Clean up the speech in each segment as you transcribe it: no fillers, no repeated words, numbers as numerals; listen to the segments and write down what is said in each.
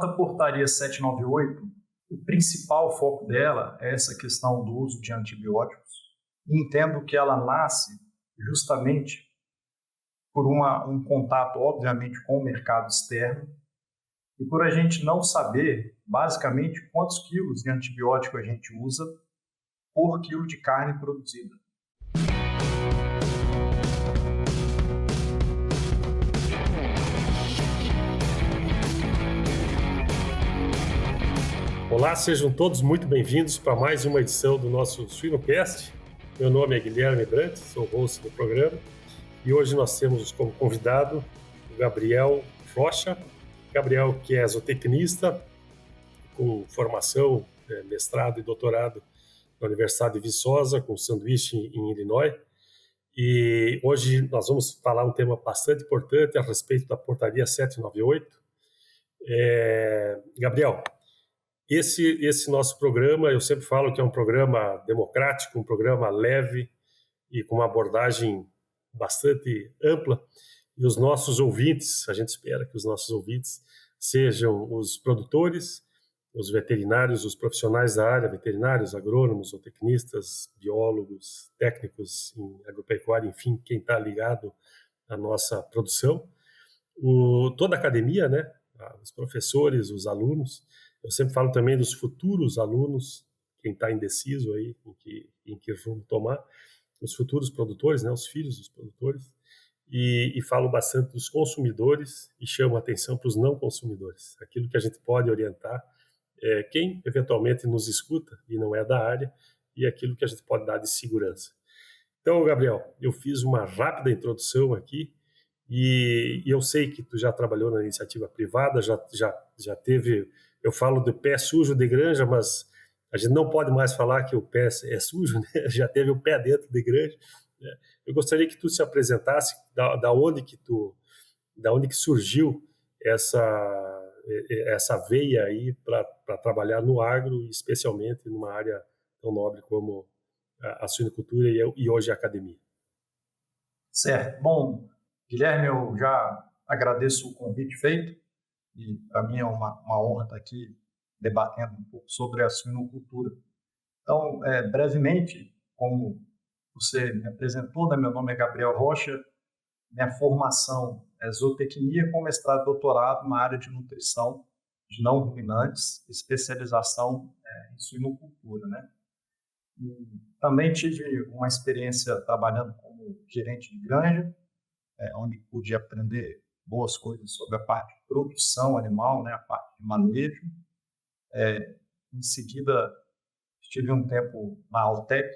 Quanto à portaria 798, o principal foco dela é essa questão do uso de antibióticos. E entendo que ela nasce justamente por um contato, obviamente, com o mercado externo e por a gente não saber, basicamente, quantos quilos de antibiótico a gente usa por quilo de carne produzida. Olá, sejam todos muito bem-vindos para mais uma edição do nosso Suinocast. Meu nome é Guilherme Brandt, sou o host do programa e hoje nós temos como convidado o Gabriel Rocha. Gabriel, que é zootecnista, com formação, mestrado e doutorado na Universidade de Viçosa, com sanduíche em Illinois. E hoje nós vamos falar um tema bastante importante a respeito da portaria 798. Gabriel, esse nosso programa, eu sempre falo que é um programa democrático, um programa leve e com uma abordagem bastante ampla. E os nossos ouvintes, a gente espera que os nossos ouvintes sejam os produtores, os veterinários, os profissionais da área, veterinários, agrônomos, zootecnistas, biólogos, técnicos em agropecuária, enfim, quem está ligado à nossa produção. Toda a academia, né? Os professores, os alunos. Eu sempre falo também dos futuros alunos, quem está indeciso aí em que rumo tomar, os futuros produtores, né, os filhos dos produtores, e falo bastante dos consumidores e chamo a atenção para os não consumidores. Aquilo que a gente pode orientar é quem eventualmente nos escuta e não é da área, e aquilo que a gente pode dar de segurança. Então, Gabriel, eu fiz uma rápida introdução aqui, e eu sei que tu já trabalhou na iniciativa privada, já teve, eu falo do pé sujo de granja, mas a gente não pode mais falar que o pé é sujo, né? Já teve o pé dentro de granja, né? Eu gostaria que tu se apresentasse da onde que surgiu essa veia aí para trabalhar no agro, especialmente numa área tão nobre como a suinocultura e hoje a academia. Certo. Bom, Guilherme, eu já agradeço o convite feito e para mim é uma honra estar aqui debatendo um pouco sobre a suinocultura. Então, brevemente, como você me apresentou, né, meu nome é Gabriel Rocha, minha formação é zootecnia com mestrado e doutorado na área de nutrição de não ruminantes, especialização em suinocultura, né? E também tive uma experiência trabalhando como gerente de granja, onde pude aprender boas coisas sobre a parte de produção animal, né, a parte de manejo. Em seguida, estive um tempo na Altec,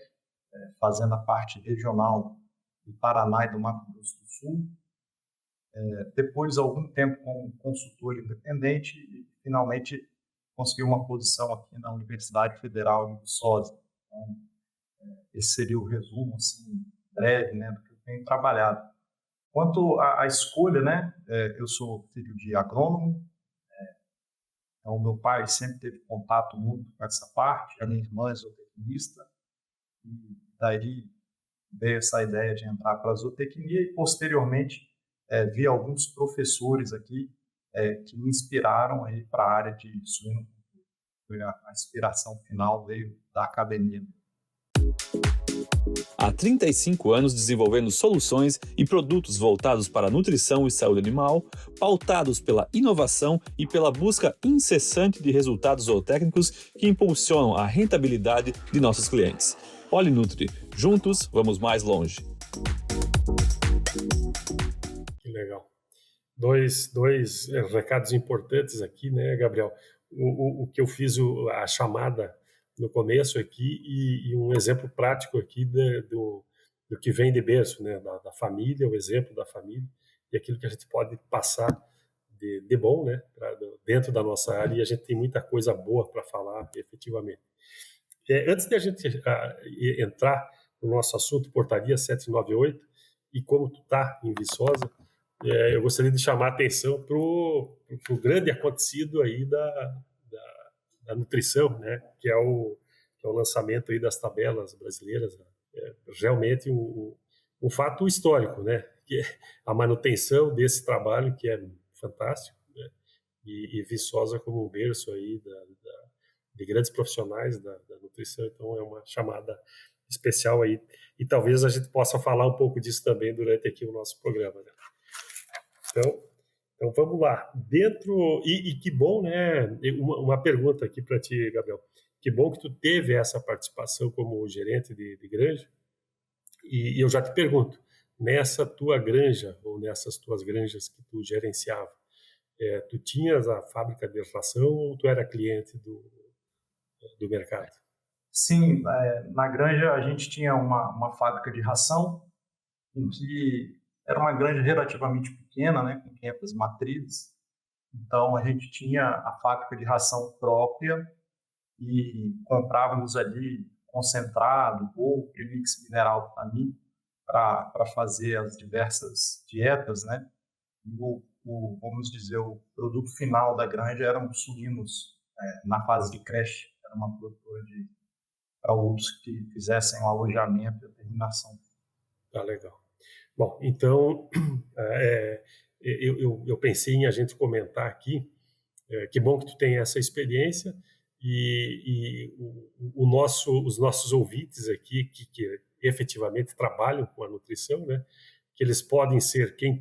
fazendo a parte regional do Paraná e do Mato Grosso do Sul. Depois, algum tempo como consultor independente e, finalmente, consegui uma posição aqui na Universidade Federal de Viçosa. Então, esse seria o resumo, assim, breve, né, do que eu tenho trabalhado. Quanto à escolha, né, eu sou filho de agrônomo, então meu pai sempre teve contato muito com essa parte, a minha irmã é zootecnista, e daí veio essa ideia de entrar para a zootecnia e, posteriormente, vi alguns professores aqui que me inspiraram para a área de suinocultura. Foi a inspiração final veio da academia. Há 35 anos desenvolvendo soluções e produtos voltados para a nutrição e saúde animal, pautados pela inovação e pela busca incessante de resultados zootécnicos que impulsionam a rentabilidade de nossos clientes. Polinutri, juntos vamos mais longe. Que legal. Dois recados importantes aqui, né, Gabriel? O que eu fiz a chamada no começo aqui e um exemplo prático aqui do que vem de berço, né, da família, o exemplo da família e aquilo que a gente pode passar de bom, né, dentro da nossa área, e a gente tem muita coisa boa para falar efetivamente. Antes de a gente entrar no nosso assunto, portaria 798, e como tu está em Viçosa, eu gostaria de chamar a atenção para o grande acontecido aí da nutrição, né, que é o lançamento aí das tabelas brasileiras. Realmente um fato histórico, né, que é a manutenção desse trabalho, que é fantástico, né, e Viçosa como um berço aí de grandes profissionais da nutrição, então é uma chamada especial aí, e talvez a gente possa falar um pouco disso também durante aqui o nosso programa, né? Então vamos lá, e que bom, né, uma pergunta aqui para ti, Gabriel, que bom que tu teve essa participação como gerente de granja, e eu já te pergunto, nessa tua granja, ou nessas tuas granjas que tu gerenciava, tu tinhas a fábrica de ração ou tu era cliente do mercado? Sim, na granja a gente tinha uma fábrica de ração, em que era uma granja relativamente pequena, né, com 500 matrizes. Então a gente tinha a fábrica de ração própria e comprávamos ali concentrado ou premix mineral também para fazer as diversas dietas, né? Vamos dizer, o produto final da granja eram suínos na fase de creche, era uma produtora para outros que fizessem o alojamento e a terminação. Tá legal. Bom, então eu pensei em a gente comentar aqui, que bom que tu tem essa experiência e os nossos ouvintes aqui que efetivamente trabalham com a nutrição, né? Que eles podem ser quem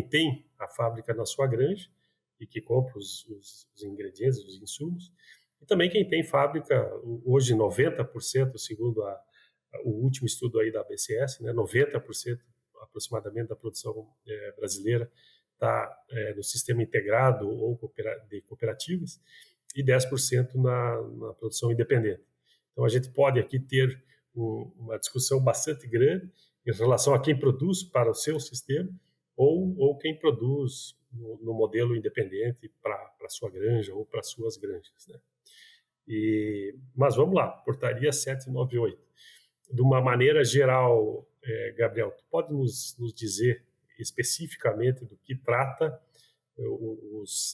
tem a fábrica na sua granja e que compra os ingredientes, os insumos, e também quem tem fábrica, hoje 90%, segundo o último estudo aí da ABCS, né, 90% aproximadamente da produção brasileira está no sistema integrado ou de cooperativas e 10% na produção independente. Então a gente pode aqui ter uma discussão bastante grande em relação a quem produz para o seu sistema ou quem produz no modelo independente para a sua granja ou para as suas granjas, né? Mas vamos lá, portaria 798. De uma maneira geral, Gabriel, tu pode nos dizer especificamente do que trata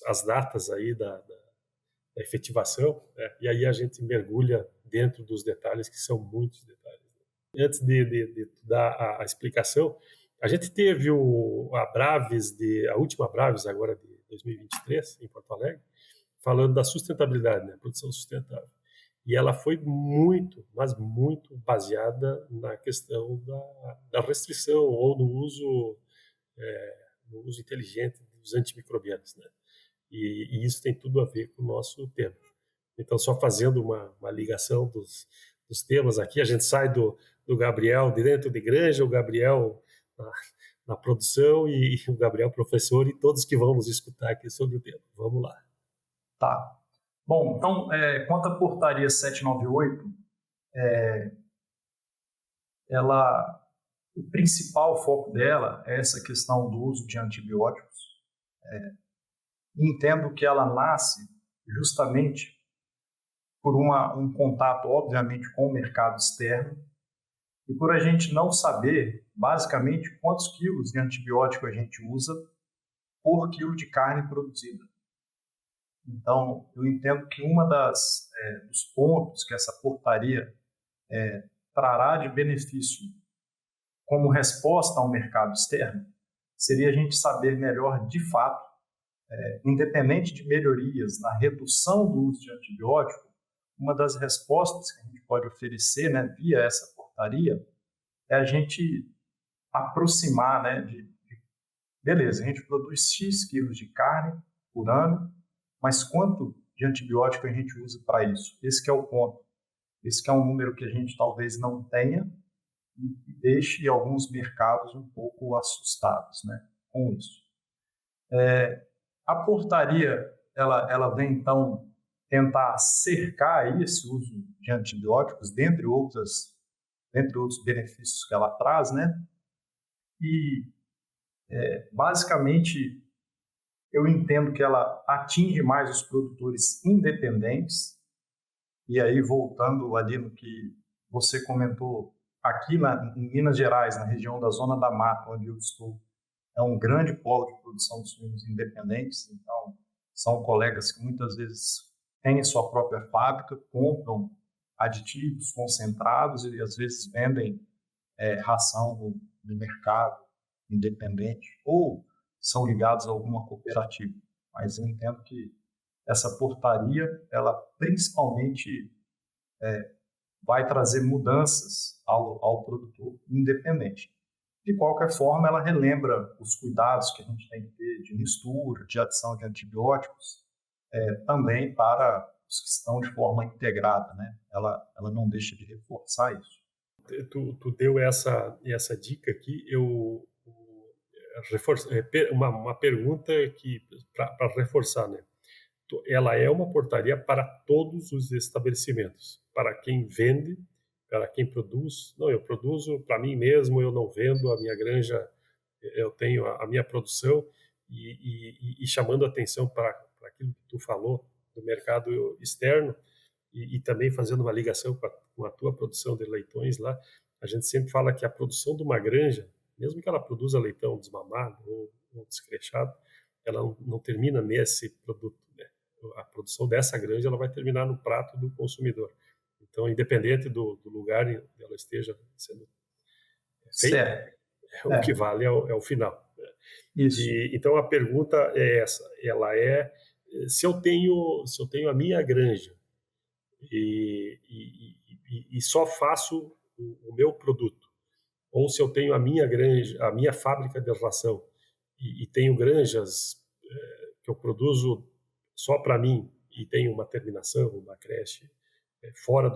as datas aí da efetivação, né? E aí a gente mergulha dentro dos detalhes, que são muitos detalhes. Antes de dar a explicação, a gente teve a última Braves agora de 2023, em Porto Alegre, falando da sustentabilidade, né? Produção sustentável. E ela foi muito, mas muito baseada na questão da restrição ou no uso inteligente dos antimicrobianos, né? E isso tem tudo a ver com o nosso tema. Então, só fazendo uma ligação dos temas aqui, a gente sai do Gabriel de dentro de granja, o Gabriel na produção e o Gabriel professor e todos que vão nos escutar aqui sobre o tema. Vamos lá. Tá. Bom, então, quanto à portaria 798, o principal foco dela é essa questão do uso de antibióticos. Entendo que ela nasce justamente por um contato, obviamente, com o mercado externo e por a gente não saber, basicamente, quantos quilos de antibiótico a gente usa por quilo de carne produzida. Então, eu entendo que dos pontos que essa portaria trará de benefício como resposta ao mercado externo seria a gente saber melhor, de fato, independente de melhorias na redução do uso de antibiótico, uma das respostas que a gente pode oferecer, né, via essa portaria é a gente aproximar, né, beleza, a gente produz X quilos de carne por ano, mas quanto de antibiótico a gente usa para isso? Esse que é o ponto. Esse que é um número que a gente talvez não tenha e deixe alguns mercados um pouco assustados, né, com isso. A portaria ela vem, então, tentar cercar esse uso de antibióticos, dentre outros benefícios que ela traz, né? E, basicamente, eu entendo que ela atinge mais os produtores independentes, e aí, voltando ali no que você comentou, aqui em Minas Gerais, na região da Zona da Mata, onde eu estou, é um grande polo de produção de suínos independentes, então são colegas que muitas vezes têm sua própria fábrica, compram aditivos concentrados e às vezes vendem ração no mercado independente ou são ligados a alguma cooperativa. Mas eu entendo que essa portaria, ela principalmente vai trazer mudanças ao produtor independente. De qualquer forma, ela relembra os cuidados que a gente tem que ter de mistura, de adição de antibióticos, também para os que estão de forma integrada, né? Ela não deixa de reforçar isso. Tu deu essa dica aqui, eu reforço, uma pergunta que para reforçar, né? Ela é uma portaria para todos os estabelecimentos, para quem vende, para quem produz. Não, eu produzo para mim mesmo, eu não vendo, a minha granja, eu tenho a minha produção, e chamando atenção para aquilo que tu falou do mercado externo, e também fazendo uma ligação com a tua produção de leitões lá. A gente sempre fala que a produção de uma granja, mesmo que ela produza leitão desmamado ou descrechado, ela não termina nesse produto, né? A produção dessa granja ela vai terminar no prato do consumidor. Então, independente do lugar em que ela esteja sendo feita, o que vale é o final. Isso. Então, a pergunta é essa. Ela é, se eu tenho a minha granja e só faço o meu produto, ou se eu tenho a minha granja, a minha fábrica de ração, e tenho granjas que eu produzo só para mim e tenho uma terminação, uma creche fora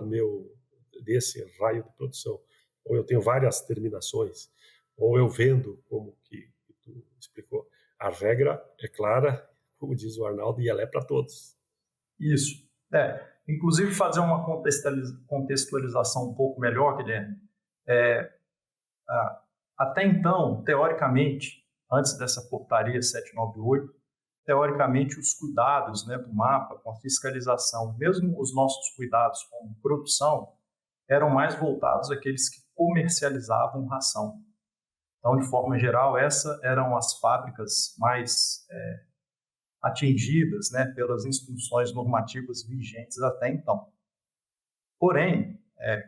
desse raio de produção, ou eu tenho várias terminações, ou eu vendo, como que tu explicou. A regra é clara, como diz o Arnaldo, e ela é para todos. Isso. Inclusive, fazer uma contextualização um pouco melhor, Guilherme. Até então, teoricamente, antes dessa portaria 798, teoricamente, os cuidados, né, do mapa, com a fiscalização, mesmo os nossos cuidados com produção, eram mais voltados àqueles que comercializavam ração. Então, de forma geral, essas eram as fábricas mais atingidas, né, pelas instruções normativas vigentes até então. Porém,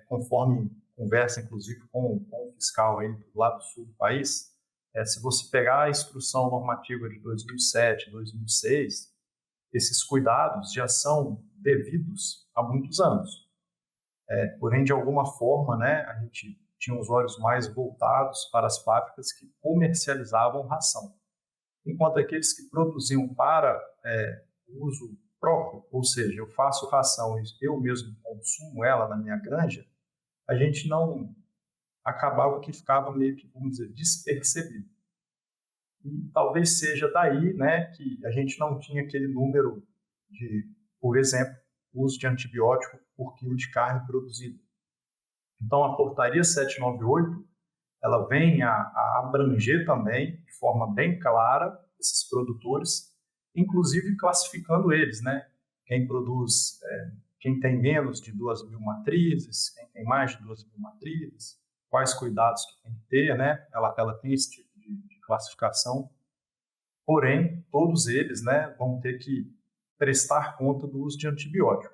conforme conversa, inclusive, com o fiscal aí do lado sul do país, se você pegar a instrução normativa de 2007, 2006, esses cuidados já são devidos há muitos anos. Porém, de alguma forma, né, a gente tinha os olhos mais voltados para as fábricas que comercializavam ração, enquanto aqueles que produziam para uso próprio, ou seja, eu faço ração e eu mesmo consumo ela na minha granja, a gente não acabava que ficava meio que, vamos dizer, despercebido. E talvez seja daí, né, que a gente não tinha aquele número de, por exemplo, uso de antibiótico por quilo de carne produzida. Então, a portaria 798, ela vem a abranger também, de forma bem clara, esses produtores, inclusive classificando eles, né? Quem produz, quem tem menos de 2.000 matrizes, quem tem mais de 2.000 matrizes, quais cuidados que tem que ter, né? Ela tem esse tipo de classificação. Porém, todos eles, né, vão ter que prestar conta do uso de antibiótico.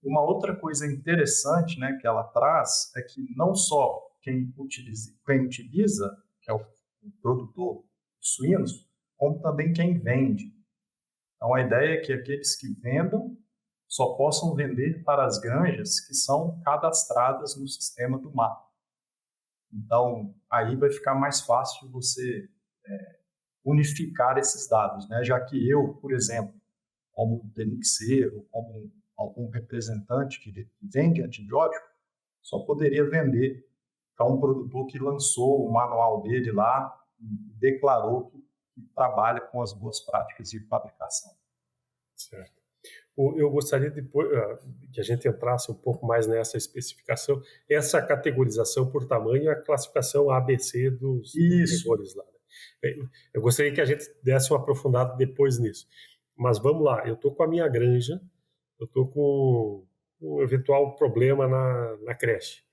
Uma outra coisa interessante, né, que ela traz é que não só quem utiliza, que é o produtor de suínos, como também quem vende. Então, a ideia é que aqueles que vendam só possam vender para as granjas que são cadastradas no sistema do mapa. Então, aí vai ficar mais fácil você unificar esses dados, né? Já que eu, por exemplo, como denixeiro, como algum representante que vende antibiótico, só poderia vender para um produtor que lançou o manual dele lá e declarou que trabalha com as boas práticas de fabricação. Certo. Eu gostaria depois que a gente entrasse um pouco mais nessa especificação, essa categorização por tamanho, a classificação ABC dos produtores lá. Eu gostaria que a gente desse uma aprofundada depois nisso. Mas vamos lá, eu estou com a minha granja, eu estou com um eventual problema na creche.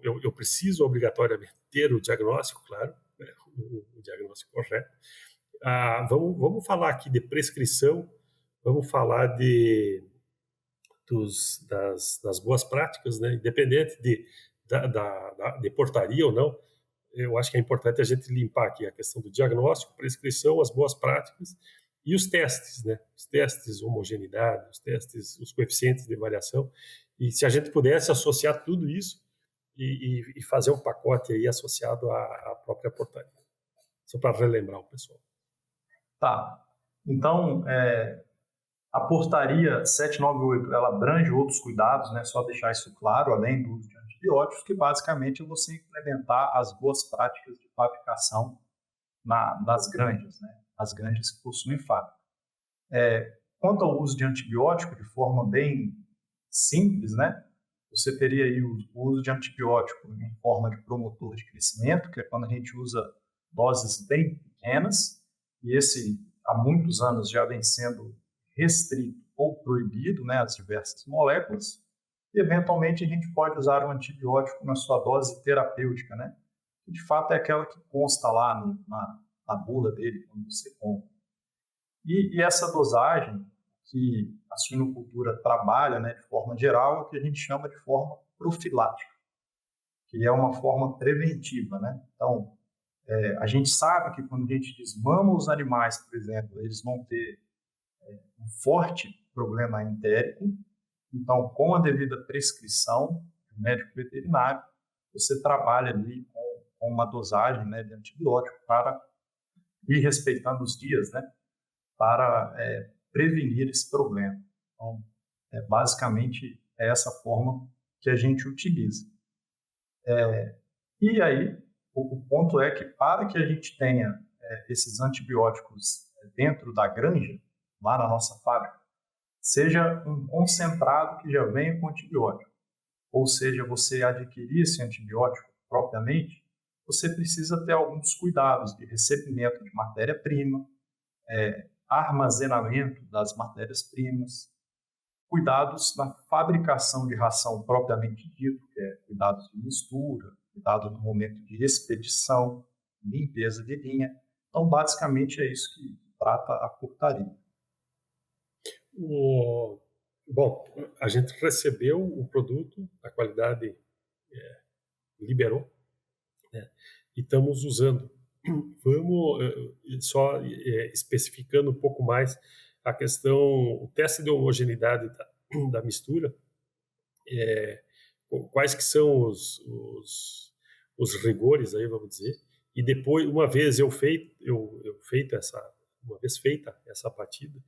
Eu preciso obrigatoriamente ter o diagnóstico, claro, né, o diagnóstico correto. Vamos falar aqui de prescrição, vamos falar das boas práticas, né? Independente de portaria ou não. Eu acho que é importante a gente limpar aqui a questão do diagnóstico, prescrição, as boas práticas E os testes, né? Os testes, homogeneidade, os testes, os coeficientes de variação. E se a gente pudesse associar tudo isso e fazer um pacote aí associado à própria portaria. Só para relembrar o pessoal. Tá. Então, a portaria 798, ela abrange outros cuidados, né? Só deixar isso claro, além do uso de antibióticos, que basicamente é você implementar as boas práticas de fabricação das granjas, né? As granjas que possuem fábrica. Quanto ao uso de antibiótico, de forma bem simples, né? Você teria aí o uso de antibiótico em forma de promotor de crescimento, que é quando a gente usa doses bem pequenas, e esse há muitos anos já vem sendo restrito ou proibido, né, as diversas moléculas. E, eventualmente, a gente pode usar um antibiótico na sua dose terapêutica, né? Que de fato é aquela que consta lá na bula dele quando você compra. E essa dosagem que a suinocultura trabalha, né, de forma geral, é o que a gente chama de forma profilática, que é uma forma preventiva, né? Então, a gente sabe que quando a gente desmama os animais, por exemplo, eles vão ter um forte problema entérico. Então, com a devida prescrição do médico veterinário, você trabalha ali com uma dosagem, né, de antibiótico para ir respeitando os dias, né, para prevenir esse problema. Então, basicamente, é essa forma que a gente utiliza. E aí, o ponto é que para que a gente tenha esses antibióticos dentro da granja, lá na nossa fábrica, seja um concentrado que já venha com antibiótico, ou seja, você adquirir esse antibiótico propriamente, você precisa ter alguns cuidados de recebimento de matéria-prima, armazenamento das matérias-primas, cuidados na fabricação de ração propriamente dito, que é cuidados de mistura, cuidado no momento de expedição, limpeza de linha. Então, basicamente, é isso que trata a portaria. Bom, a gente recebeu o produto, a qualidade liberou, né, e estamos usando. Vamos só especificando um pouco mais a questão, o teste de homogeneidade da mistura, quais que são os rigores aí, vamos dizer, e depois, uma vez feita essa batida,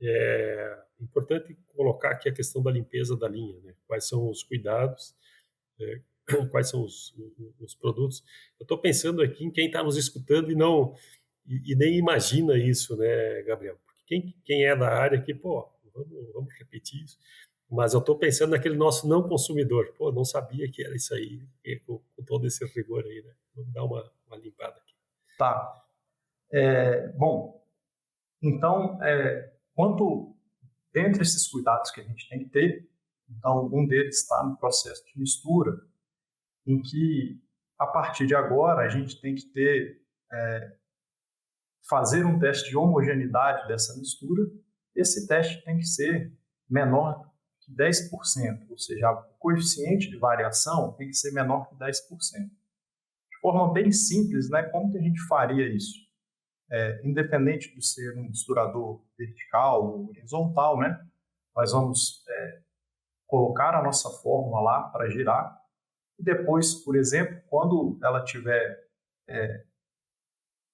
é importante colocar aqui a questão da limpeza da linha, né? Quais são os cuidados, quais são os produtos. Eu estou pensando aqui em quem está nos escutando e nem imagina isso, né, Gabriel? Porque quem é da área aqui, vamos repetir isso. Mas eu estou pensando naquele nosso não consumidor. Não sabia que era isso aí, com todo esse rigor aí, né? Vamos dar uma limpada aqui. Tá. Bom, então, dentre esses cuidados que a gente tem que ter, então, um deles está no processo de mistura, em que, a partir de agora, a gente tem que fazer um teste de homogeneidade dessa mistura. Esse teste tem que ser menor que 10%, ou seja, o coeficiente de variação tem que ser menor que 10%. De forma bem simples, né, como que a gente faria isso? Independente de ser um misturador vertical ou horizontal, né, nós vamos colocar a nossa fórmula lá para girar, e depois, por exemplo, quando ela estiver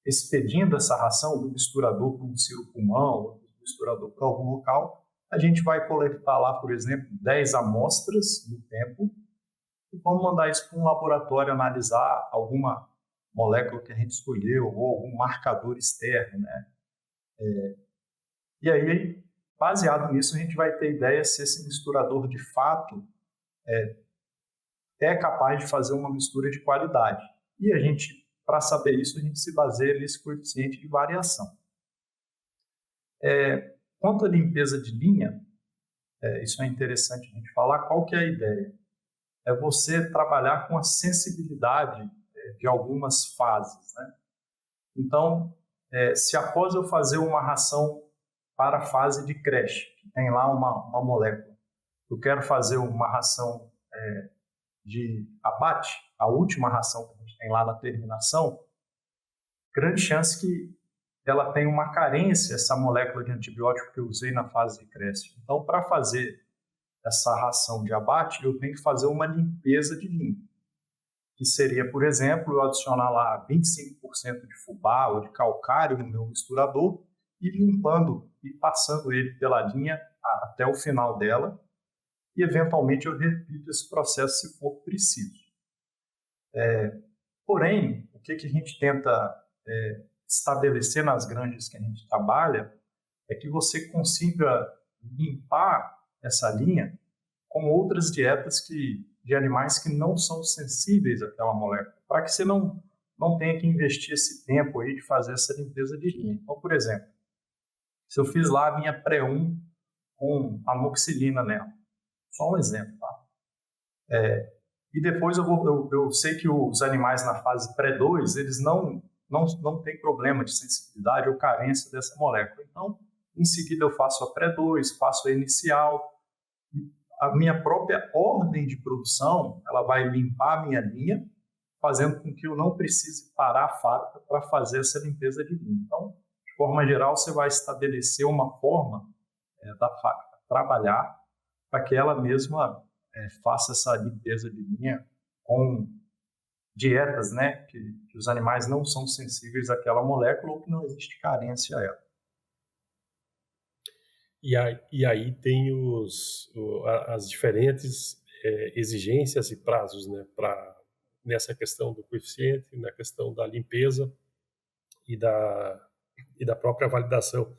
expedindo essa ração do misturador para um ciropulmão, ou do misturador para algum local, a gente vai coletar lá, por exemplo, 10 amostras no tempo, e vamos mandar isso para um laboratório analisar alguma molécula que a gente escolheu, ou algum marcador externo, né? E aí, baseado nisso, a gente vai ter ideia se esse misturador, de fato, é capaz de fazer uma mistura de qualidade. E a gente, para saber isso, a gente se baseia nesse coeficiente de variação. Quanto à limpeza de linha, isso é interessante a gente falar, qual que é a ideia? É você trabalhar com a sensibilidade de algumas fases, né? Então, se após eu fazer uma ração para a fase de creche, que tem lá uma molécula, eu quero fazer uma ração de abate, a última ração que a gente tem lá na terminação, grande chance que ela tem uma carência, essa molécula de antibiótico que eu usei na fase de cresce. Então, para fazer essa ração de abate, eu tenho que fazer uma limpeza de linha, que seria, por exemplo, eu adicionar lá 25% de fubá ou de calcário no meu misturador e limpando e passando ele pela linha até o final dela, e eventualmente eu repito esse processo se for preciso. Porém, o que a gente tenta estabelecer nas granjas que a gente trabalha é que você consiga limpar essa linha com outras dietas de animais que não são sensíveis àquela molécula, para que você não tenha que investir esse tempo aí de fazer essa limpeza de linha. Então, por exemplo, se eu fiz lá a minha pré-1 com amoxicilina nela, só um exemplo, tá? E depois eu sei que os animais na fase pré-2, eles não têm problema de sensibilidade ou carência dessa molécula. Então, em seguida eu faço a pré-2, faço a inicial. A minha própria ordem de produção, ela vai limpar a minha linha, fazendo com que eu não precise parar a fábrica para fazer essa limpeza de linha. Então, de forma geral, você vai estabelecer uma forma da fábrica trabalhar para que ela mesma faça essa limpeza de linha com dietas, né, que os animais não são sensíveis àquela molécula ou que não existe carência a ela. E aí tem as diferentes exigências e prazos, né, nessa questão do coeficiente, na questão da limpeza e da própria validação.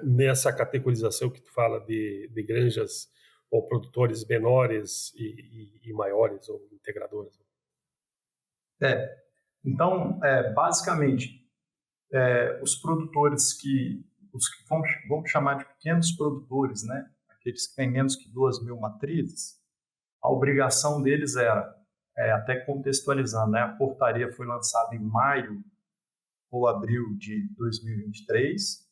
Nessa categorização que tu fala de granjas ou produtores menores e maiores ou integradoras. Então, basicamente, os produtores os que vamos chamar de pequenos produtores, né? Aqueles que têm menos que 2.000 matrizes, a obrigação deles era, até contextualizando, né? A portaria foi lançada em maio ou abril de 2023,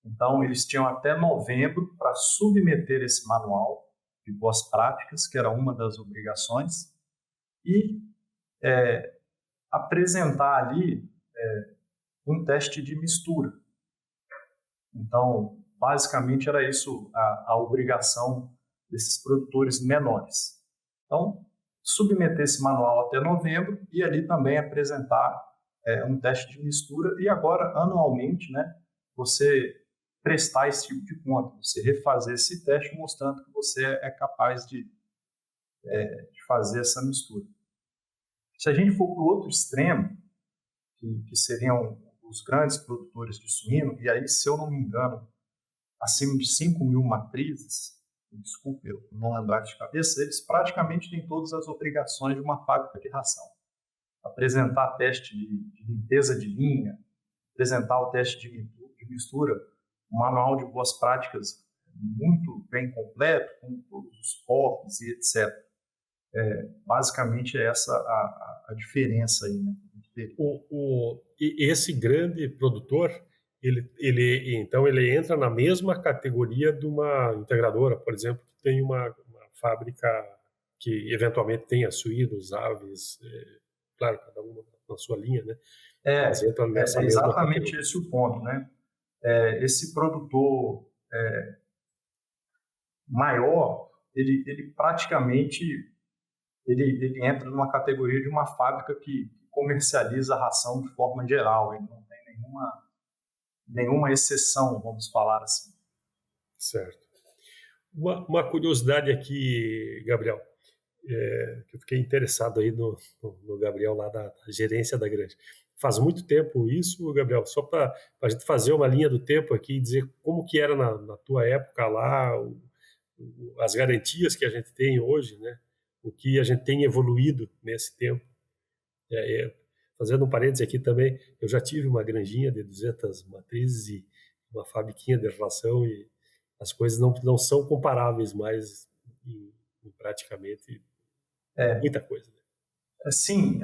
então eles tinham até novembro para submeter esse manual de boas práticas, que era uma das obrigações, e apresentar ali um teste de mistura. Então, basicamente era isso a obrigação desses produtores menores. Então, submeter esse manual até novembro e ali também apresentar um teste de mistura e agora, anualmente, né, você prestar esse tipo de conta, você refazer esse teste mostrando que você é capaz de fazer essa mistura. Se a gente for para o outro extremo, que seriam os grandes produtores de suíno, e aí, se eu não me engano, acima de 5.000 matrizes, desculpe, eu não lembrar de cabeça, eles praticamente têm todas as obrigações de uma fábrica de ração. Apresentar teste de limpeza de linha, apresentar o teste de mistura, um manual de boas práticas muito bem completo, com todos os POPs e etc. Basicamente é essa a diferença aí, né? Esse grande produtor, então ele entra na mesma categoria de uma integradora, por exemplo, que tem uma fábrica que eventualmente tenha suínos, aves, claro, cada uma na sua linha, né? Mas entra nessa mesma exatamente categoria. Esse o ponto, né? Esse produtor maior, ele praticamente ele entra numa categoria de uma fábrica que comercializa a ração de forma geral, ele não tem nenhuma exceção, vamos falar assim. Certo. Uma curiosidade aqui, Gabriel, que eu fiquei interessado aí no Gabriel lá da gerência da granja. Faz muito tempo isso, Gabriel, só para a gente fazer uma linha do tempo aqui e dizer como que era na tua época lá, as garantias que a gente tem hoje, né? O que a gente tem evoluído nesse tempo. Fazendo um parênteses aqui também, eu já tive uma granjinha de 200 matrizes e uma fabriquinha de ração e as coisas não são comparáveis mais em praticamente muita coisa. Né? Sim,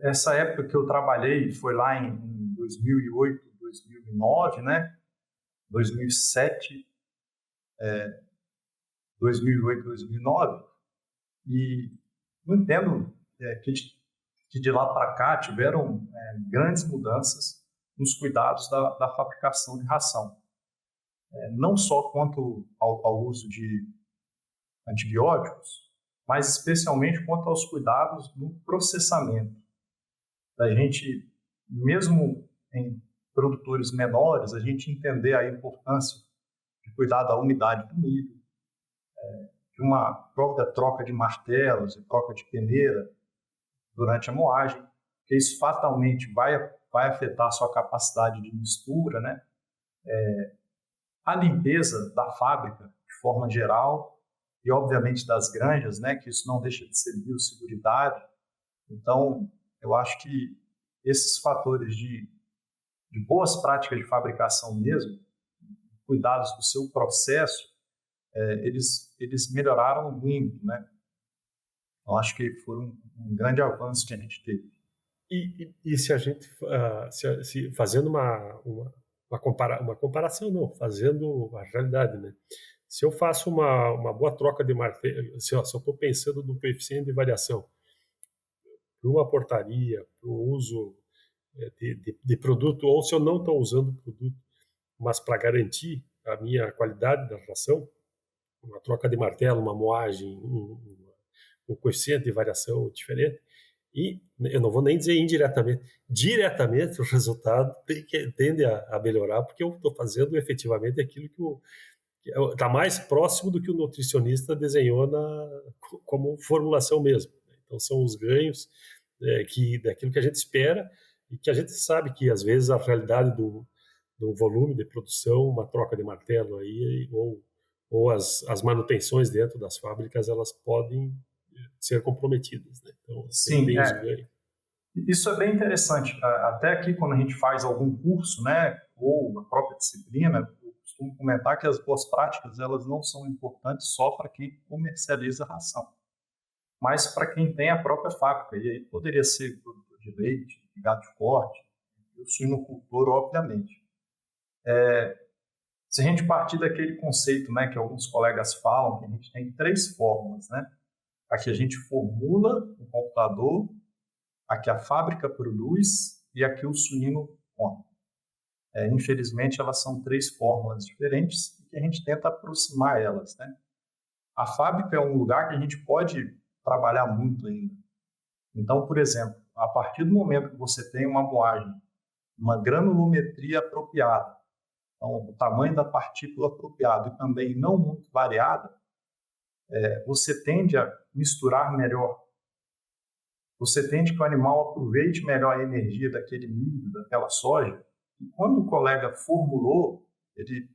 essa época que eu trabalhei foi lá em 2008, 2009, né? 2007, 2008, 2009, e não entendo que de lá para cá tiveram grandes mudanças nos cuidados da fabricação de ração. Não só quanto ao uso de antibióticos, mas especialmente quanto aos cuidados no processamento. Da gente, mesmo em produtores menores, a gente entender a importância de cuidar da umidade do milho, de uma própria troca de martelos e troca de peneira durante a moagem, porque isso fatalmente vai afetar a sua capacidade de mistura, né? A limpeza da fábrica, de forma geral, e obviamente das granjas, né? Que isso não deixa de ser biosseguridade. Então, eu acho que esses fatores de boas práticas de fabricação mesmo, cuidados do seu processo, eles melhoraram muito, né? Eu acho que foi um grande avanço que a gente teve. E se a gente, fazendo uma comparação, não, fazendo a realidade, né? Se eu faço uma boa troca de martelo, se eu estou pensando no coeficiente de variação para uma portaria, para o uso de produto, ou se eu não estou usando o produto, mas para garantir a minha qualidade da ração, uma troca de martelo, uma moagem, um coeficiente de variação diferente, e eu não vou nem dizer indiretamente, diretamente o resultado tende a melhorar, porque eu estou fazendo efetivamente aquilo que está mais próximo do que o nutricionista desenhou como formulação mesmo. Então são os ganhos daquilo que a gente espera e que a gente sabe que às vezes a realidade do volume de produção, uma troca de martelo aí, ou as manutenções dentro das fábricas, elas podem ser comprometidas, né? Então, Sim, tem os ganhos. Isso é bem interessante. Até aqui, quando a gente faz algum curso, né, ou a própria disciplina, eu costumo comentar que as boas práticas elas não são importantes só para quem comercializa a ração, mas para quem tem a própria fábrica. E aí poderia ser produtor de leite, de gado de corte, e o suinocultor, obviamente. Se a gente partir daquele conceito, né, que alguns colegas falam, que a gente tem 3 formas, né? A que a gente formula no computador, a que a fábrica produz e a que o suíno come. Infelizmente, elas são 3 fórmulas diferentes e que a gente tenta aproximar elas, né? A fábrica é um lugar que a gente pode trabalhar muito ainda. Então, por exemplo, a partir do momento que você tem uma moagem, uma granulometria apropriada, então, o tamanho da partícula apropriado e também não muito variada, você tende a misturar melhor. Você tende que o animal aproveite melhor a energia daquele milho, daquela soja. E quando o colega formulou, ele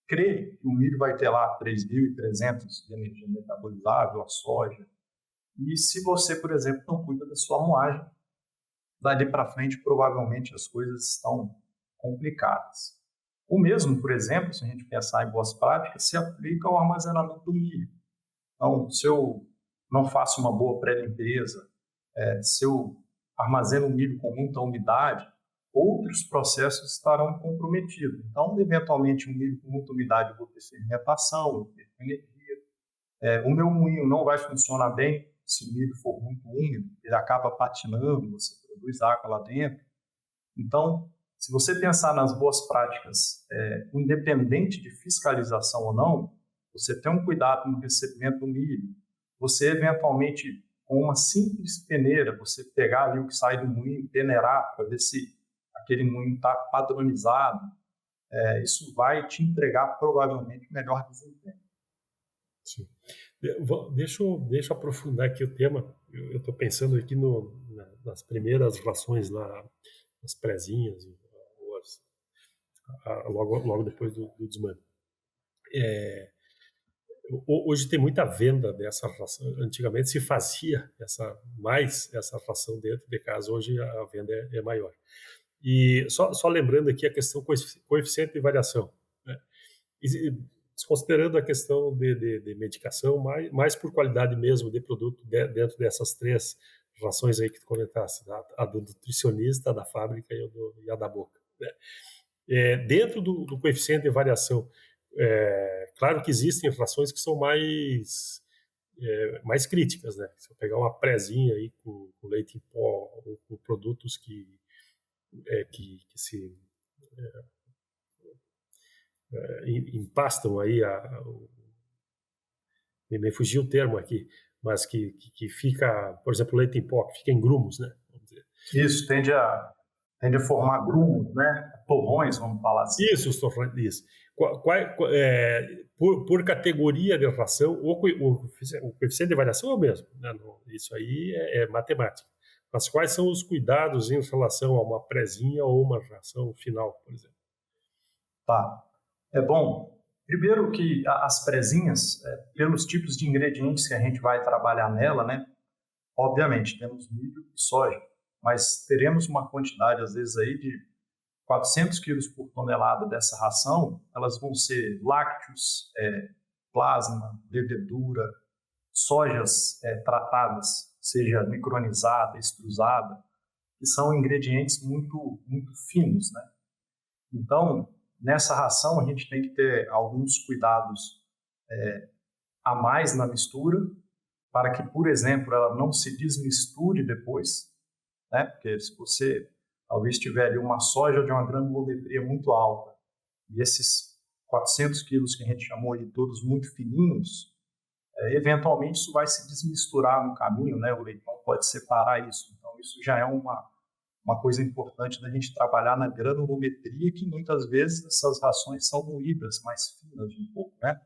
crê que o milho vai ter lá 3.300 de energia metabolizável, a soja. E se você, por exemplo, não cuida da sua moagem, dali para frente, provavelmente as coisas estão complicadas. O mesmo, por exemplo, se a gente pensar em boas práticas, se aplica ao armazenamento do milho. Então, se eu não faço uma boa pré-limpeza, se eu armazeno o milho com muita umidade, outros processos estarão comprometidos. Então, eventualmente, um milho com muita umidade, eu vou ter fermentação, eu vou ter energia. O meu moinho não vai funcionar bem se o milho for muito úmido, ele acaba patinando, você produz água lá dentro. Então, se você pensar nas boas práticas, independente de fiscalização ou não, você tem um cuidado no recebimento do milho, você eventualmente, com uma simples peneira, você pegar ali o que sai do moinho, peneirar para ver se aquele moinho está padronizado, isso vai te entregar provavelmente melhor desempenho. Sim. Deixa eu aprofundar aqui o tema. Eu estou pensando aqui nas primeiras rações lá, as prezinhas, logo depois do desmame. Hoje tem muita venda dessa ração. Antigamente se fazia mais essa ração dentro de casa, hoje a venda é maior. E só lembrando aqui a questão coeficiente de variação, né? Desconsiderando a questão de medicação, mais por qualidade mesmo de produto dentro dessas 3 rações aí que tu comentasse, a do nutricionista, a da fábrica e a da boca, né? Dentro do coeficiente de variação, claro que existem rações que são mais críticas, né? Se eu pegar uma prezinha aí com leite em pó ou com produtos que empastam aí, me fugiu o termo aqui, mas que fica, por exemplo, o leite em pó, que fica em grumos, né? Vamos dizer. Isso, tende a formar grumos, né? Torrões, vamos falar assim. Isso, os torrões, isso. Por categoria de ração, o coeficiente de variação é o mesmo, né? Isso aí é matemática. Mas quais são os cuidados em relação a uma presinha ou uma ração final, por exemplo? Tá. É bom, primeiro que as presinhas, pelos tipos de ingredientes que a gente vai trabalhar nela, né? Obviamente, temos milho e soja, mas teremos uma quantidade, às vezes, aí de 400 quilos por tonelada dessa ração. Elas vão ser lácteos, plasma, levedura, sojas tratadas, seja micronizada, extrusada, que são ingredientes muito, muito finos, né? Então, nessa ração, a gente tem que ter alguns cuidados a mais na mistura, para que, por exemplo, ela não se desmisture depois, né? Porque se você talvez tiver ali uma soja de uma granulometria muito alta e esses 400 quilos que a gente chamou de todos muito fininhos, eventualmente isso vai se desmisturar no caminho, né? O leitão pode separar isso. Então, isso já é uma coisa importante da gente trabalhar na granulometria, que muitas vezes essas rações são moídas mais finas um pouco, né?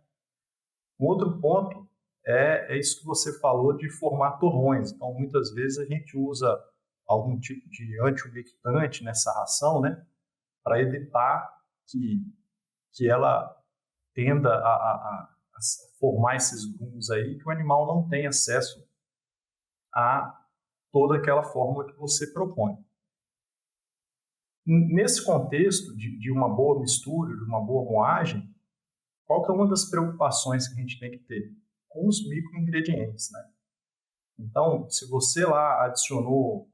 Um outro ponto é isso que você falou de formar torrões. Então, muitas vezes a gente usa algum tipo de antiumectante nessa ração, né? Para evitar que ela tenda a formar esses grumos aí, que o animal não tem acesso a toda aquela fórmula que você propõe. Nesse contexto de uma boa mistura, de uma boa moagem, qual que é uma das preocupações que a gente tem que ter? Com os microingredientes, né? Então, se você lá adicionou,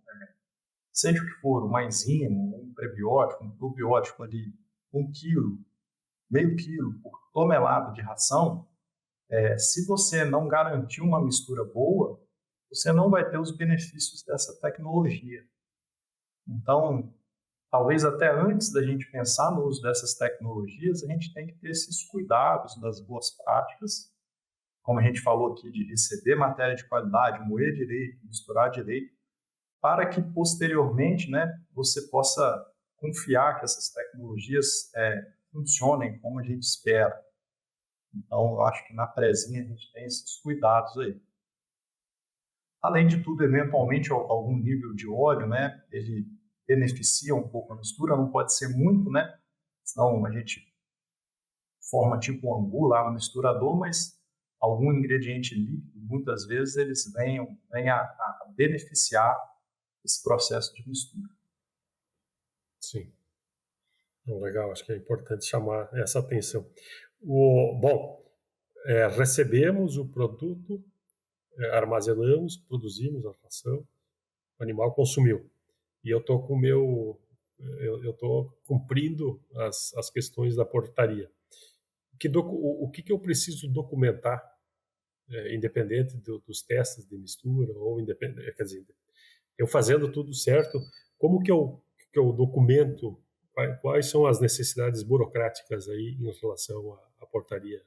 seja o que for, uma enzima, um prebiótico, um probiótico ali, 1 quilo, meio quilo por tonelada de ração, se você não garantir uma mistura boa, você não vai ter os benefícios dessa tecnologia. Então, talvez até antes da gente pensar no uso dessas tecnologias, a gente tem que ter esses cuidados das boas práticas, como a gente falou aqui, de receber matéria de qualidade, moer direito, misturar direito, para que posteriormente, né, você possa confiar que essas tecnologias funcionem como a gente espera. Então, eu acho que na presinha a gente tem esses cuidados aí. Além de tudo, eventualmente, algum nível de óleo, né, ele beneficia um pouco a mistura, não pode ser muito, né, senão a gente forma tipo um angu lá no misturador, mas algum ingrediente líquido, muitas vezes eles vêm a beneficiar esse processo de mistura. Sim. Legal, acho que é importante chamar essa atenção. Recebemos o produto, armazenamos, produzimos a ração, o animal consumiu. E eu estou cumprindo as questões da portaria. O que eu preciso documentar, independente dos testes de mistura, ou independente, quer dizer, eu fazendo tudo certo, como que eu documento, quais são as necessidades burocráticas aí em relação à portaria,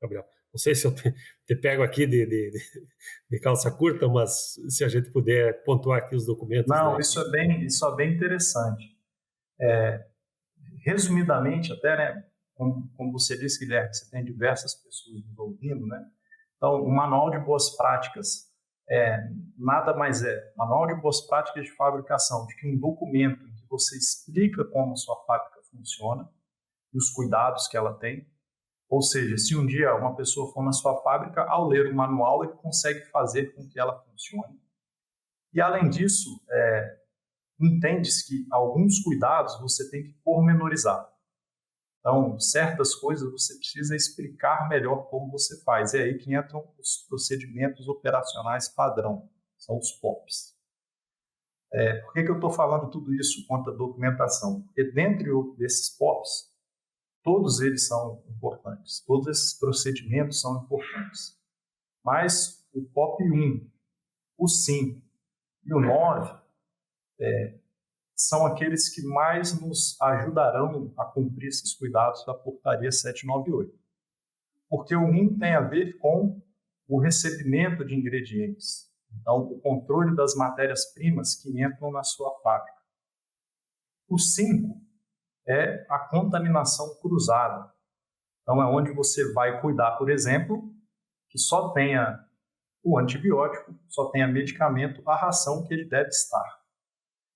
Gabriel? Não sei se eu te pego aqui de calça curta, mas se a gente puder pontuar aqui os documentos. Não, né? Isso é bem interessante. Resumidamente, até, né, como você disse, Guilherme, você tem diversas pessoas nos ouvindo, né? Então, o Manual de Boas Práticas nada mais Manual de Boas Práticas de Fabricação, de que um documento em que você explica como a sua fábrica funciona e os cuidados que ela tem. Ou seja, se um dia uma pessoa for na sua fábrica, ao ler o manual, ele consegue fazer com que ela funcione. E, além disso, entende-se que alguns cuidados você tem que pormenorizar. Então, certas coisas você precisa explicar melhor como você faz. É aí que entram os procedimentos operacionais padrão, são os POPs. Por que eu estou falando tudo isso quanto à documentação? Porque dentro desses POPs, todos eles são importantes, todos esses procedimentos são importantes. Mas o POP 1, o 5 e o 9 são aqueles que mais nos ajudarão a cumprir esses cuidados da portaria 798. Porque o 1 tem a ver com o recebimento de ingredientes, então o controle das matérias-primas que entram na sua fábrica. O 5 é a contaminação cruzada. Então é onde você vai cuidar, por exemplo, que só tenha o antibiótico, só tenha medicamento, a ração que ele deve estar.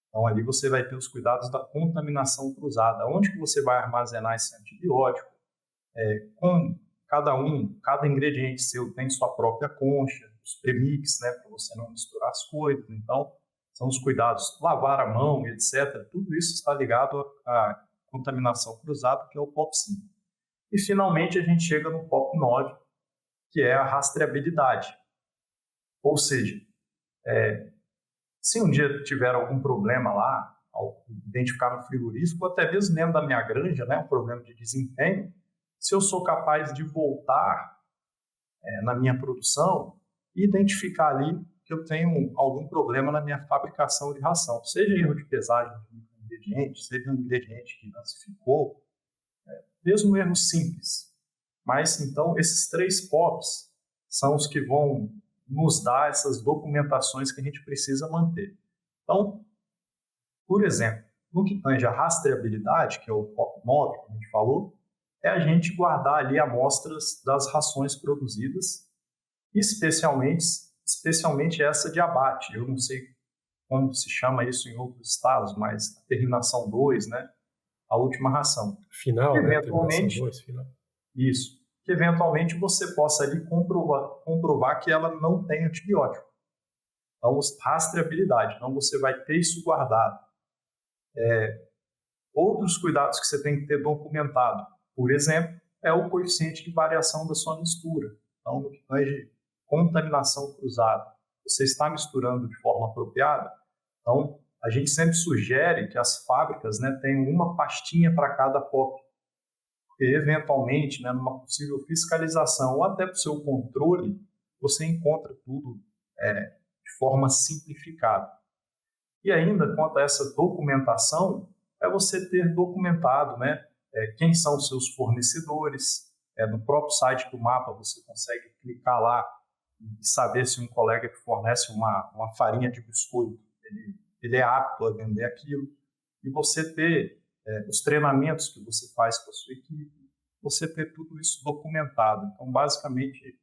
Então ali você vai ter os cuidados da contaminação cruzada. Onde que você vai armazenar esse antibiótico? Com cada ingrediente seu tem sua própria concha, os premix, né, para você não misturar as coisas. Então, são os cuidados, lavar a mão, etc. Tudo isso está ligado à contaminação cruzada, que é o POP 5. E, finalmente, a gente chega no POP 9, que é a rastreabilidade. Ou seja, se um dia tiver algum problema lá, ao identificar no frigorífico, ou até mesmo dentro da minha granja, né, um problema de desempenho, se eu sou capaz de voltar na minha produção e identificar ali que eu tenho algum problema na minha fabricação de ração, seja erro de pesagem de ingrediente, seja um ingrediente que não se ficou, mesmo erro simples. Mas, então, esses 3 POPs são os que vão nos dar essas documentações que a gente precisa manter. Então, por exemplo, no que tange a rastreabilidade, que é o POP 9, que a gente falou, é a gente guardar ali amostras das rações produzidas, especialmente essa de abate. Eu não sei como se chama isso em outros estados, mas a terminação 2, né? A última ração. Final, eventualmente, né? Final. Isso. Que eventualmente você possa ali comprovar que ela não tem antibiótico. Então, rastreabilidade. Então, você vai ter isso guardado. Outros cuidados que você tem que ter documentado, por exemplo, é o coeficiente de variação da sua mistura. Então, no que tange contaminação cruzada, você está misturando de forma apropriada? Então, a gente sempre sugere que as fábricas, né, tenham uma pastinha para cada POP. Porque, eventualmente, né, numa possível fiscalização ou até para o seu controle, você encontra tudo de forma simplificada. E ainda, quanto a essa documentação, é você ter documentado, né, quem são os seus fornecedores. No próprio site do MAPA você consegue clicar lá e saber se um colega que fornece uma farinha de biscoito, ele é apto a vender aquilo. E você ter os treinamentos que você faz com a sua equipe, você ter tudo isso documentado. Então, basicamente,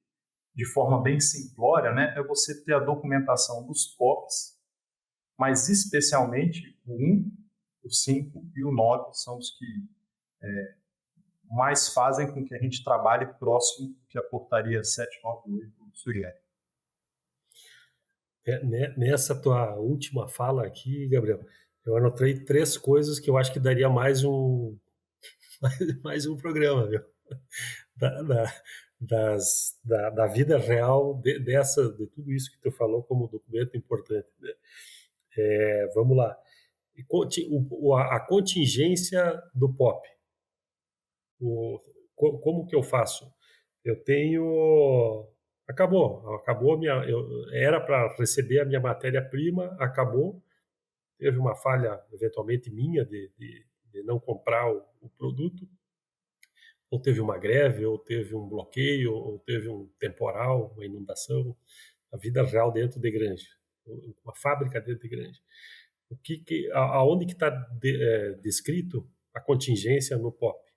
de forma bem simplória, né, é você ter a documentação dos POPs, mas especialmente o 1, o 5 e o 9 são os que mais fazem com que a gente trabalhe próximo do que a portaria 798 sugere. Nessa tua última fala aqui, Gabriel, eu anotei 3 coisas que eu acho que daria mais um programa, viu? Da vida real de tudo isso que tu falou como documento importante, né? Vamos lá. A contingência do POP. Como que eu faço? Eu tenho... Acabou era para receber a minha matéria-prima, acabou. Teve uma falha, eventualmente, minha de não comprar o produto. Ou teve uma greve, ou teve um bloqueio, ou teve um temporal, uma inundação. A vida real dentro de granja. Uma fábrica dentro de granja. Aonde que está descrito a contingência no POP?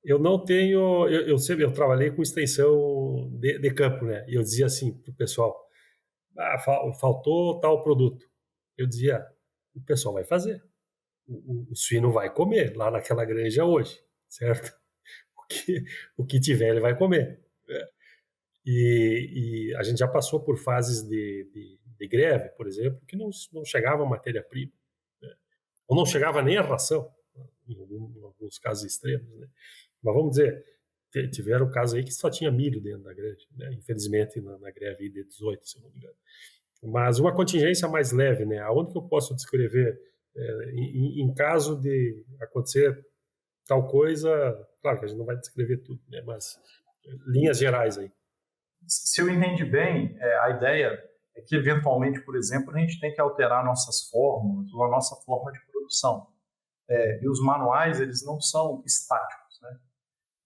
Eu não tenho... Eu trabalhei com extensão de campo, né? E eu dizia assim para o pessoal, faltou tal produto. Eu dizia, o pessoal vai fazer. O suíno vai comer lá naquela granja hoje, certo? O que tiver, ele vai comer. E a gente já passou por fases de greve, por exemplo, que não chegava matéria-prima, né? Ou não chegava nem a ração, em alguns casos extremos, né? Mas vamos dizer, tiveram casos aí que só tinha milho dentro da granja, né? Infelizmente na greve de 18, se eu não me engano. Mas uma contingência mais leve, né? Aonde que eu posso descrever em caso de acontecer tal coisa? Claro que a gente não vai descrever tudo, né? Mas linhas gerais aí. Se eu entendi bem, a ideia é que, eventualmente, por exemplo, a gente tem que alterar nossas fórmulas ou a nossa forma de produção. produção. E os manuais, eles não são estáticos, né?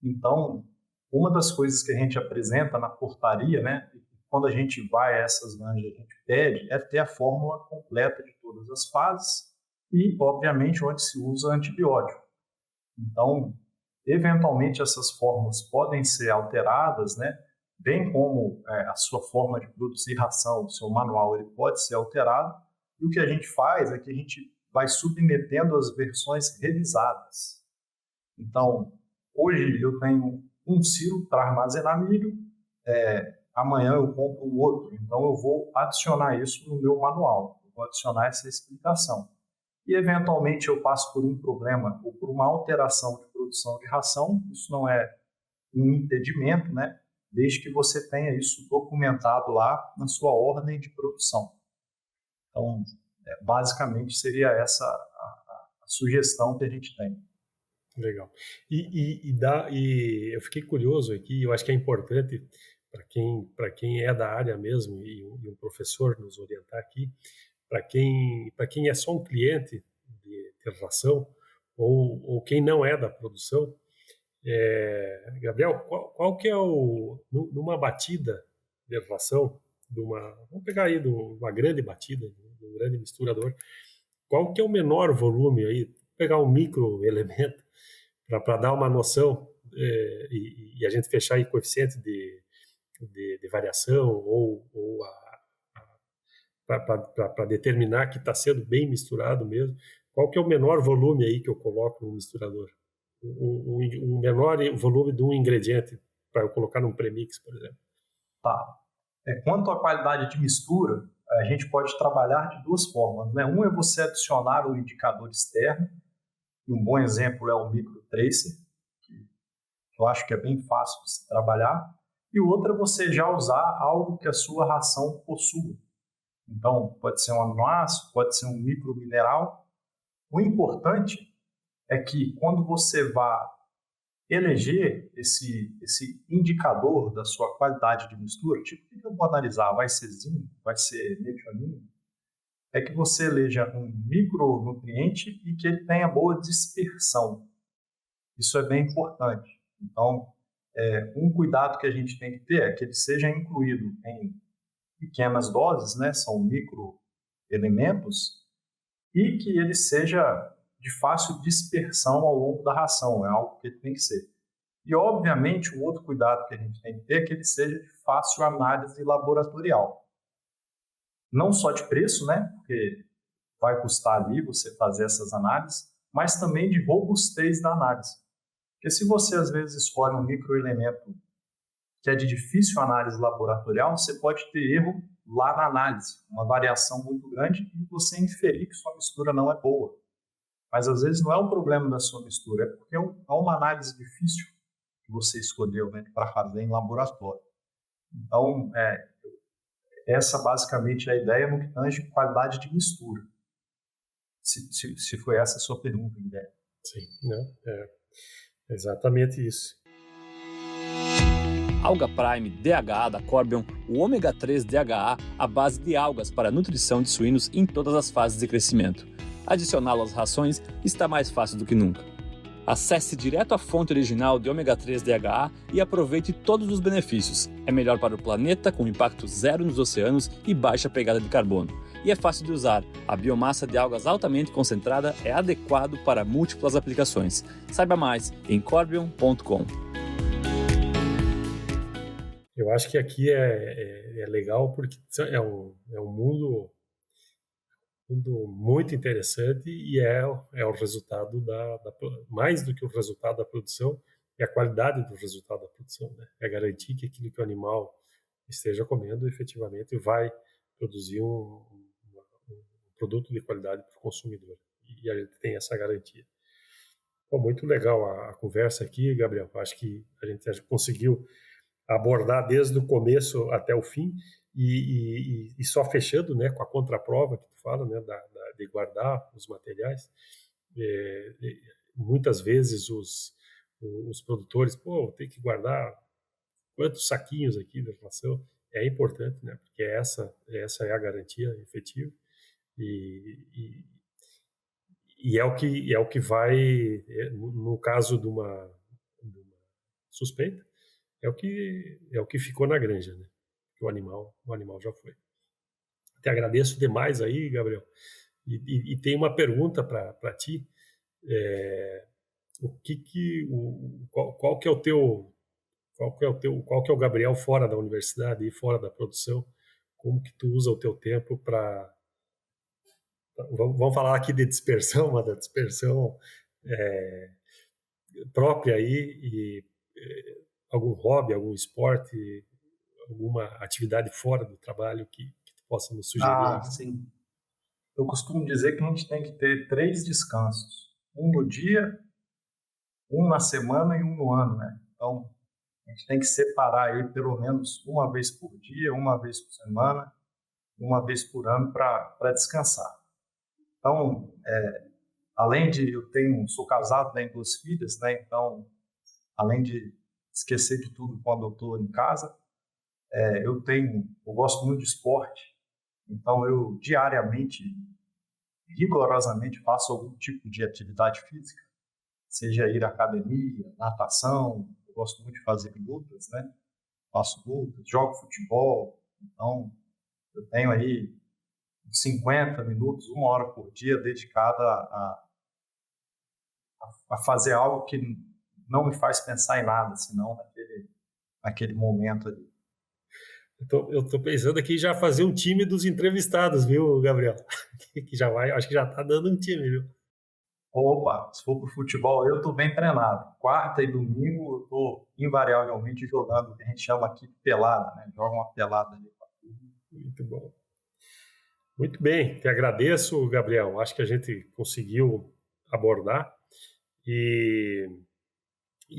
Então, uma das coisas que a gente apresenta na portaria, né, quando a gente vai a essas granjas, a gente pede, é ter a fórmula completa de todas as fases e, obviamente, onde se usa antibiótico. Então, eventualmente, essas fórmulas podem ser alteradas, né, bem como a sua forma de produzir ração, o seu manual, ele pode ser alterado. E o que a gente faz é que a gente vai submetendo as versões revisadas. Então, hoje eu tenho um silo para armazenar milho, amanhã eu compro um outro, então eu vou adicionar isso no meu manual, eu vou adicionar essa explicação. E, eventualmente, eu passo por um problema ou por uma alteração de produção de ração, isso não é um impedimento, né? Desde que você tenha isso documentado lá na sua ordem de produção. Então, basicamente, seria essa a sugestão que a gente tem. Legal. E eu fiquei curioso aqui, eu acho que é importante para quem é da área mesmo e um professor nos orientar aqui, para quem é só um cliente de ração ou quem não é da produção. Gabriel, qual que é numa batida de ração, vamos pegar aí de uma grande batida, de um grande misturador, qual que é o menor volume aí, pegar um micro elemento para dar uma noção e a gente fechar aí coeficiente de variação ou para determinar que está sendo bem misturado mesmo. Qual que é o menor volume aí que eu coloco no misturador? Um menor volume de um ingrediente para eu colocar num premix, por exemplo. Tá. Quanto à qualidade de mistura, a gente pode trabalhar de duas formas, né? Um é você adicionar o indicador externo, e um bom exemplo é o microtracer, que eu acho que é bem fácil de se trabalhar, e o outro é você já usar algo que a sua ração possua. Então, pode ser um aminoácido, pode ser um micromineral. O importante é que quando você vá eleger esse indicador da sua qualidade de mistura, tipo, o que eu vou analisar? Vai ser zinco? Vai ser metionina? É que você eleja um micronutriente e que ele tenha boa dispersão. Isso é bem importante. Então, um cuidado que a gente tem que ter é que ele seja incluído em pequenas doses, né? São microelementos, e que ele seja de fácil dispersão ao longo da ração, é algo que ele tem que ser. E, obviamente, o outro cuidado que a gente tem que ter é que ele seja de fácil análise laboratorial. Não só de preço, né, porque vai custar ali você fazer essas análises, mas também de robustez da análise. Porque se você, às vezes, escolhe um microelemento que é de difícil análise laboratorial, você pode ter erro lá na análise, uma variação muito grande e você inferir que sua mistura não é boa. Mas, às vezes, não é um problema da sua mistura, é porque é uma análise difícil que você escolheu, né, para fazer em laboratório. Então, essa basicamente é a ideia no que tange qualidade de mistura. Se foi essa a sua pergunta, Guilherme. Sim, né? É exatamente isso. Alga Prime DHA da Corbion, o ômega 3 DHA, a base de algas para a nutrição de suínos em todas as fases de crescimento. Adicioná-lo às rações está mais fácil do que nunca. Acesse direto a fonte original de ômega 3 DHA e aproveite todos os benefícios. É melhor para o planeta, com impacto zero nos oceanos e baixa pegada de carbono. E é fácil de usar. A biomassa de algas altamente concentrada é adequado para múltiplas aplicações. Saiba mais em corbion.com. Eu acho que aqui é legal porque é um mundo muito interessante e é o resultado mais do que o resultado da produção, é a qualidade do resultado da produção, né? É garantir que aquilo que o animal esteja comendo efetivamente vai produzir um produto de qualidade para o consumidor. E a gente tem essa garantia. Bom, muito legal a conversa aqui, Gabriel. Acho que a gente já conseguiu abordar desde o começo até o fim e só fechando, né, com a contraprova que tu fala, né, de guardar os materiais. Muitas vezes os produtores, tem que guardar quantos saquinhos aqui da ração. É importante, né, porque essa é a garantia efetiva. E é o que vai, no caso de uma suspeita, é o que ficou na granja, né? O animal já foi. Te agradeço demais aí, Gabriel. E tem uma pergunta para ti. Qual que é o Gabriel fora da universidade e fora da produção? Como que tu usa o teu tempo para... Vamos falar aqui de dispersão, mas da dispersão própria aí, e algum hobby, algum esporte, alguma atividade fora do trabalho que tu possa nos sugerir? Sim. Eu costumo dizer que a gente tem que ter 3 descansos. Um no dia, um na semana e um no ano, né? Então, a gente tem que separar aí pelo menos uma vez por dia, uma vez por semana, uma vez por ano para descansar. Então, além de sou casado, tenho 2 filhas, né? Então, além de esquecer de tudo quando eu estou em casa, eu gosto muito de esporte. Então, eu diariamente, rigorosamente, faço algum tipo de atividade física, seja ir à academia, natação. Eu gosto muito de fazer lutas, né? Faço lutas, jogo futebol. Então, eu tenho aí 50 minutos, 1 hora por dia dedicada a fazer algo que não me faz pensar em nada, senão naquele momento ali. Eu tô pensando aqui em já fazer um time dos entrevistados, viu, Gabriel? Que já vai, acho que já tá dando um time, viu? Opa, se for pro futebol, eu tô bem treinado. Quarta e domingo eu tô invariavelmente jogando o que a gente chama aqui de pelada, né? Joga uma pelada ali. Muito bom. Muito bem, te agradeço, Gabriel. Acho que a gente conseguiu abordar e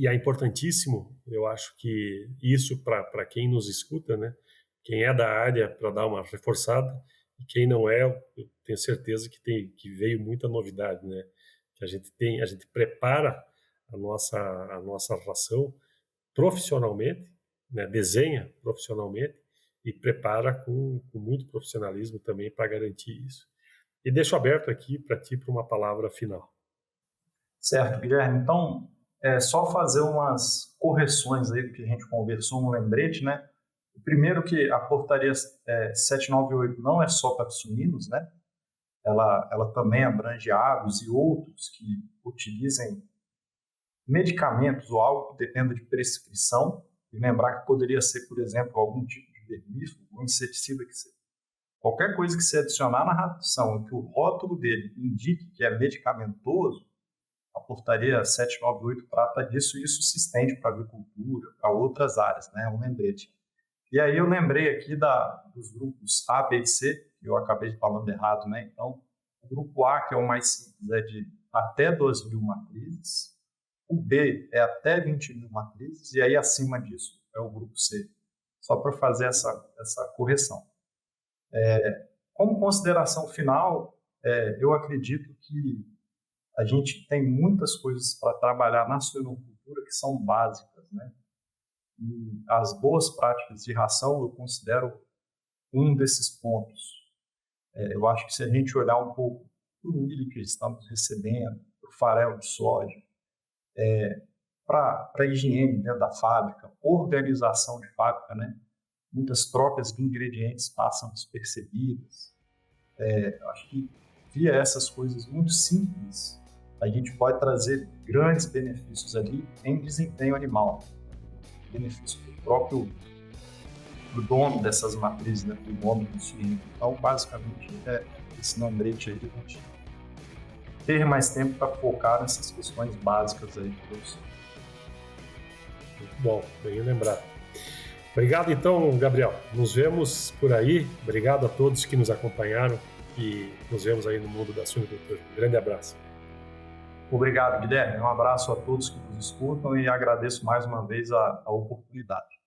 é importantíssimo, eu acho que isso para quem nos escuta, né? Quem é da área, para dar uma reforçada, e quem não é, eu tenho certeza que veio muita novidade, né? Que a gente prepara a nossa ração profissionalmente, né? Desenha profissionalmente e prepara com muito profissionalismo também para garantir isso. E deixo aberto aqui para ti para uma palavra final. Certo, Guilherme. Então, só fazer umas correções aí do que a gente conversou, um lembrete, né? O primeiro, que a portaria 798 não é só para suínos, né? Ela também abrange aves e outros que utilizem medicamentos ou algo que dependa de prescrição. E lembrar que poderia ser, por exemplo, algum tipo de vermífugo ou inseticida, qualquer coisa que se adicionar na ração e que o rótulo dele indique que é medicamentoso. A portaria 798 trata disso e isso se estende para a agricultura, para outras áreas, né? Um lembrete. E aí eu lembrei aqui dos grupos A, B e C, que eu acabei falando errado, né? Então, o grupo A, que é o mais simples, é de até 2.000 matrizes. O B é até 20.000 matrizes. E aí, acima disso, é o grupo C. Só para fazer essa correção. Como consideração final, eu acredito que a gente tem muitas coisas para trabalhar na suinocultura que são básicas, né? E as boas práticas de ração eu considero um desses pontos. Eu acho que se a gente olhar um pouco para o milho que estamos recebendo, para o farelo de soja, para a higiene dentro da fábrica, organização de fábrica, né? Muitas trocas de ingredientes passam despercebidas. Acho que via essas coisas muito simples, a gente pode trazer grandes benefícios ali em desempenho animal. Benefício do próprio dono dessas matrizes, né, do dono do suíno. Então, basicamente, esse lembrete aí de a gente ter mais tempo para focar nessas questões básicas aí. Muito bom, bem lembrado. Obrigado, então, Gabriel. Nos vemos por aí. Obrigado a todos que nos acompanharam e nos vemos aí no mundo da suinocultura. Um grande abraço. Obrigado, Guilherme. Um abraço a todos que nos escutam e agradeço mais uma vez a oportunidade.